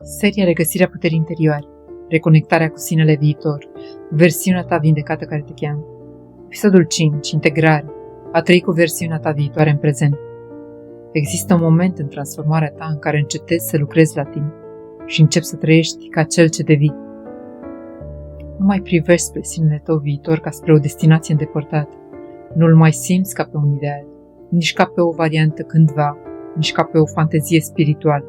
Seria Regăsirea puterii interioare, reconectarea cu sinele viitor, versiunea ta vindecată care te cheamă. Episodul 5, integrare, a trăi cu versiunea ta viitoare în prezent. Există un moment în transformarea ta în care încetezi să lucrezi la tine și începi să trăiești ca cel ce devii. Nu mai privești spre sinele tău viitor ca spre o destinație îndepărtată. Nu-l mai simți ca pe un ideal, nici ca pe o variantă cândva, nici ca pe o fantezie spirituală.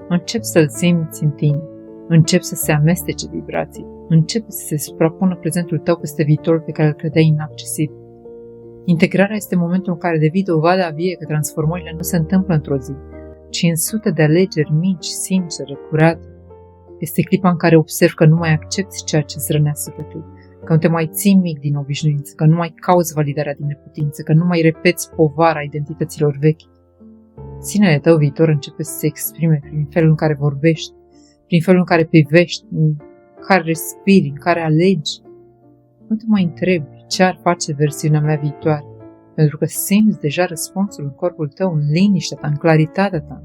Începi să-l simți în tine, începi să se amestece vibrații, începi să se suprapună prezentul tău peste viitorul pe care îl credeai inaccesibil. Integrarea este momentul în care devii dovada vie că transformările nu se întâmplă într-o zi, ci în sute de alegeri mici, sincere, curate. Este clipa în care observi că nu mai accepti ceea ce îți rănea sufletul, că nu te mai ții mic din obișnuință, că nu mai cauți validarea din neputință, că nu mai repeți povara identităților vechi. Sinele tău viitor începe să se exprime prin felul în care vorbești, prin felul în care privești, în care respiri, în care alegi. Nu te mai întrebi ce ar face versiunea mea viitoare, pentru că simți deja răspunsul în corpul tău, în liniștea ta, în claritatea ta.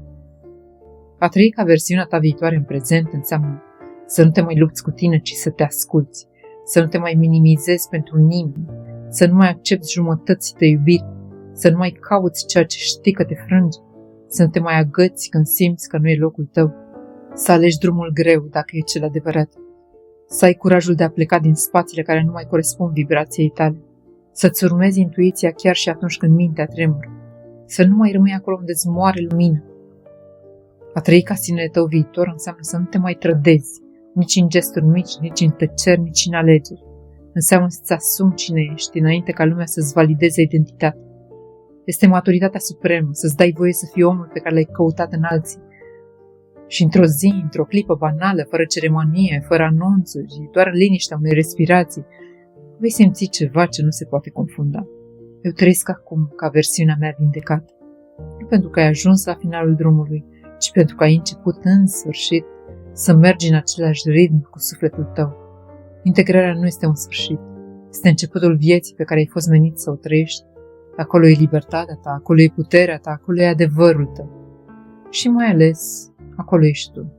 A trăi ca versiunea ta viitoare în prezent înseamnă să nu te mai lupți cu tine, ci să te asculți, să nu te mai minimizezi pentru nimeni, să nu mai accepti jumătăți de iubire, să nu mai cauți ceea ce știi că te frânge, să nu te mai agăți când simți că nu e locul tău, să alegi drumul greu dacă e cel adevărat, să ai curajul de a pleca din spațiile care nu mai corespund vibrației tale, să-ți urmezi intuiția chiar și atunci când mintea tremură, să nu mai rămâi acolo unde îți moare lumina. A trăi ca sinele tău viitor înseamnă să nu te mai trădezi, nici în gesturi mici, nici în tăceri, nici în alegeri. Înseamnă să-ți asumi cine ești înainte ca lumea să-ți valideze identitatea. Este maturitatea supremă, să-ți dai voie să fii omul pe care l-ai căutat în alții. Și într-o zi, într-o clipă banală, fără ceremonie, fără anunțuri, doar în liniștea unei respirații, vei simți ceva ce nu se poate confunda. Eu trăiesc acum ca versiunea mea vindecată. Nu pentru că ai ajuns la finalul drumului, ci pentru că ai început în sfârșit să mergi în același ritm cu sufletul tău. Integrarea nu este un sfârșit, este începutul vieții pe care ai fost menit să o trăiești. Acolo e libertatea ta, acolo e puterea ta, acolo e adevărul tău. Și mai ales, acolo ești tu.